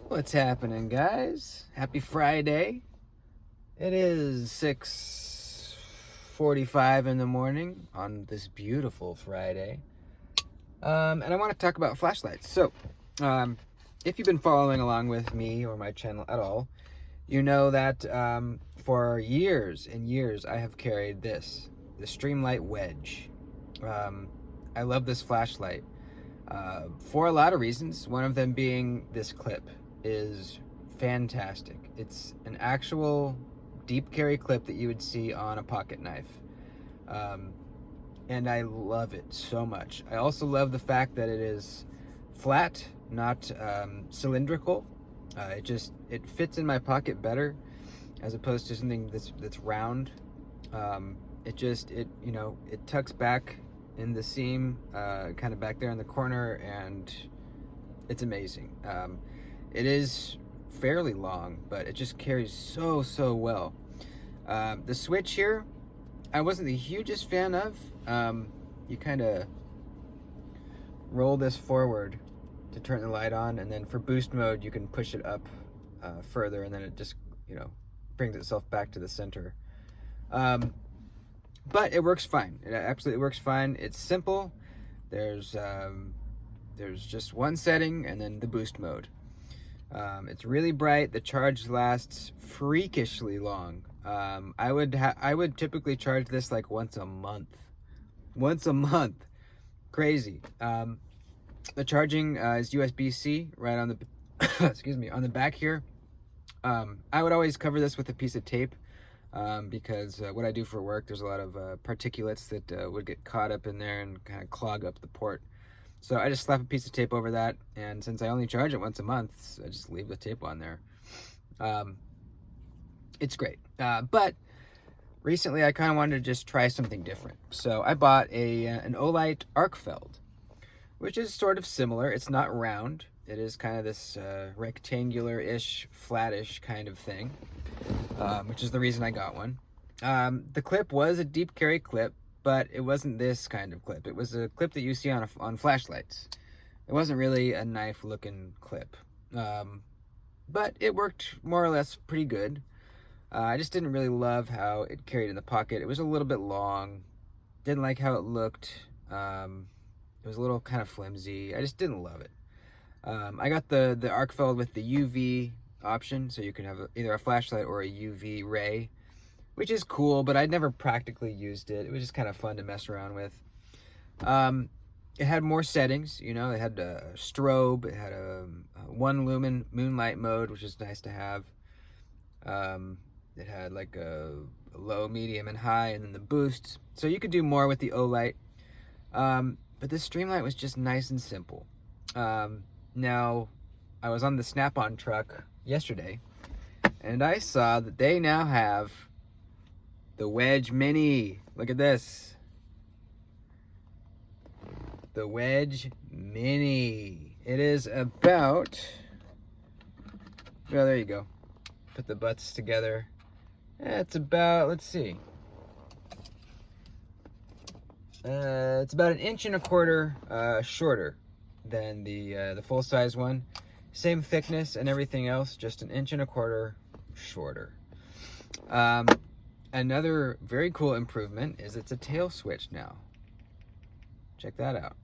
What's happening, guys? Happy Friday. It is 6:45 in the morning on this beautiful Friday. And I want to talk about flashlights. So, if you've been following along with me or my channel at all, you know that for years and years I have carried the Streamlight Wedge. I love this flashlight for a lot of reasons. One of them being this clip is fantastic. It's an actual deep carry clip that you would see on a pocket knife. And I love it so much. I also love the fact that it is flat, not cylindrical. It fits in my pocket better as opposed to something that's round. It tucks back in the seam, kind of back there in the corner, and it's amazing. It is fairly long, but it just carries so well. The switch here, I wasn't the hugest fan of. You kind of roll this forward to turn the light on, and then for boost mode you can push it up further, and then it just brings itself back to the center. But it works fine. It absolutely works fine. It's simple. There's just one setting, and then the boost mode. It's really bright. The charge lasts freakishly long. I would typically charge this like once a month. Crazy. The charging is USB-C right on the excuse me, on the back here. I would always cover this with a piece of tape because what I do for work, there's a lot of particulates that would get caught up in there and kind of clog up the port. So I just slap a piece of tape over that, and since I only charge it once a month, I just leave the tape on there. It's great. But recently I kind of wanted to just try something different. So I bought an Olight Arcfeld, which is sort of similar. It's not round. It is kind of this rectangular-ish, flattish kind of thing, which is the reason I got one. The clip was a deep carry clip, but it wasn't this kind of clip. It was a clip that you see on flashlights. It wasn't really a knife-looking clip. But it worked more or less pretty good. I just didn't really love how it carried in the pocket. It was a little bit long. Didn't like how it looked. It was a little kind of flimsy. I just didn't love it. I got the Arcfeld with the UV option, so you can have either a flashlight or a UV ray, which is cool, but I'd never practically used it. It was just kind of fun to mess around with. It had more settings, it had a strobe, it had a 1 lumen moonlight mode, which is nice to have. It had like a low, medium, and high, and then the boost. So you could do more with the Olight. But this Streamlight was just nice and simple. Now, I was on the Snap-on truck yesterday, and I saw that they now have the Wedge Mini. Look at this. The Wedge Mini. It is about... Well, there you go. Put the butts together. It's about, let's see. It's about 1.25 inches shorter than the full-size one. Same thickness and everything else, just 1.25 inches shorter. Another very cool improvement is it's a tail switch now. Check that out.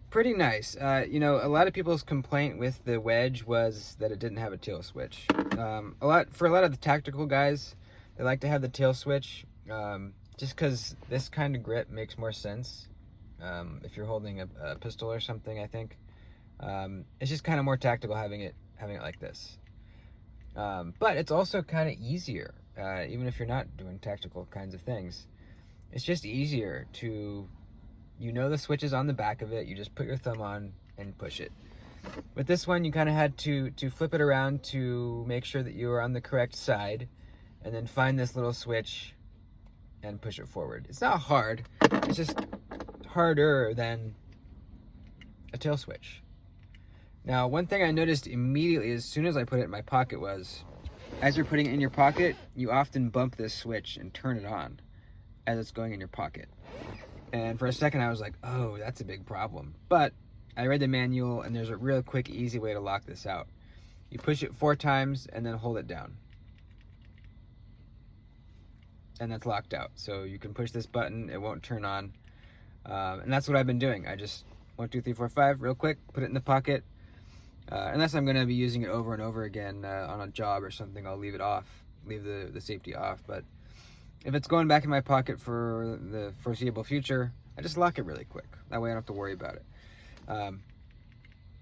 Pretty nice. A lot of people's complaint with the Wedge was that it didn't have a tail switch. For a lot of the tactical guys, they like to have the tail switch, just because this kind of grip makes more sense. if you're holding a pistol or something, I think. It's just kind of more tactical having it like this. But it's also kind of easier, even if you're not doing tactical kinds of things. It's just easier to, the switch is on the back of it. You just put your thumb on and push it. With this one, you kind of had to flip it around to make sure that you were on the correct side, and then find this little switch and push it forward. It's not hard. It's just harder than a tail switch. Now, one thing I noticed immediately as soon as I put it in my pocket was, as you're putting it in your pocket, you often bump this switch and turn it on as it's going in your pocket. And for a second I was like, oh, that's a big problem. But I read the manual, and there's a real quick, easy way to lock this out. You push it 4 times and then hold it down. And that's locked out. So you can push this button, it won't turn on. And that's what I've been doing. I just 1, 2, 3, 4, 5 real quick, put it in the pocket. Unless I'm going to be using it over and over again on a job or something, I'll leave it off, leave the safety off. But if it's going back in my pocket for the foreseeable future, I just lock it really quick. That way I don't have to worry about it.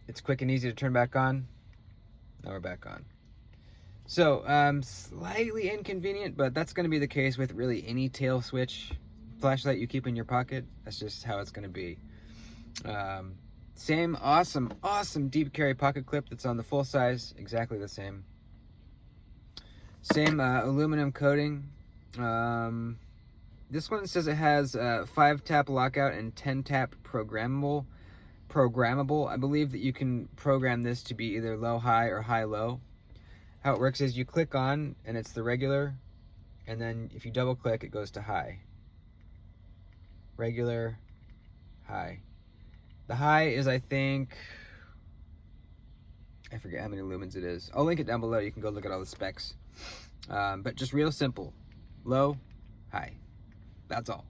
It's quick and easy to turn back on. Now we're back on. So, slightly inconvenient, but that's going to be the case with really any tail switch flashlight you keep in your pocket. That's just how it's going to be. Same awesome deep carry pocket clip that's on the full size, exactly the same. Same aluminum coating. This one says it has 5-tap lockout and 10-tap programmable. I believe that you can program this to be either low-high or high-low. How it works is you click on, and it's the regular, and then if you double-click, it goes to high. Regular, high. The high is, I think, I forget how many lumens it is. I'll link it down below. You can go look at all the specs. But just real simple. Low, high. That's all.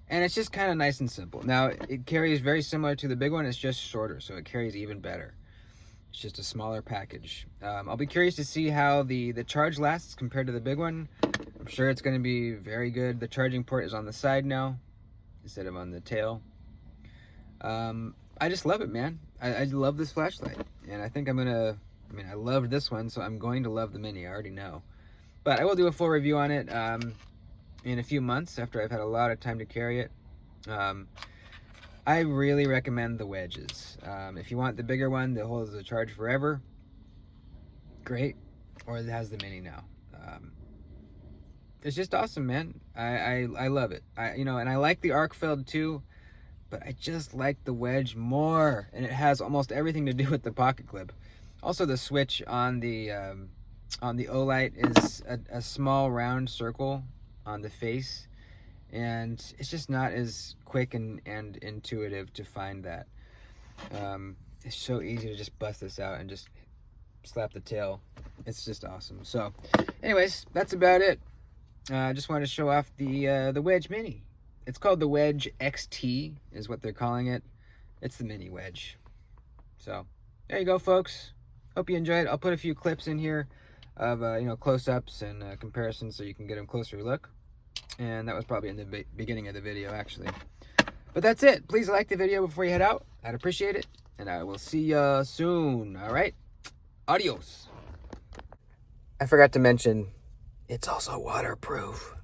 And it's just kind of nice and simple. Now, it carries very similar to the big one. It's just shorter, so it carries even better. It's just a smaller package. I'll be curious to see how the charge lasts compared to the big one. I'm sure it's going to be very good. The charging port is on the side now instead of on the tail. I just love it, man. I love this flashlight. And I think I loved this one, so I'm going to love the Mini. I already know. But I will do a full review on it in a few months after I've had a lot of time to carry it. I really recommend the Wedges. If you want the bigger one that holds the charge forever, great. Or it has the Mini now. It's just awesome, man. I love it. And I like the arc feld too, but I just like the Wedge more. And it has almost everything to do with the pocket clip. Also, the switch on the Olight is a small round circle on the face, and it's just not as quick and intuitive to find that. It's so easy to just bust this out and just slap the tail. It's just awesome. So anyways, that's about it. I just wanted to show off the Wedge Mini. It's called the Wedge XT is what they're calling it. It's the Mini Wedge. So there you go, folks. Hope you enjoyed. I'll put a few clips in here of close-ups and comparisons so you can get a closer look. And that was probably in the beginning of the video, actually. But that's it. Please like the video before you head out. I'd appreciate it. And I will see you soon. All right? Adios. I forgot to mention, it's also waterproof.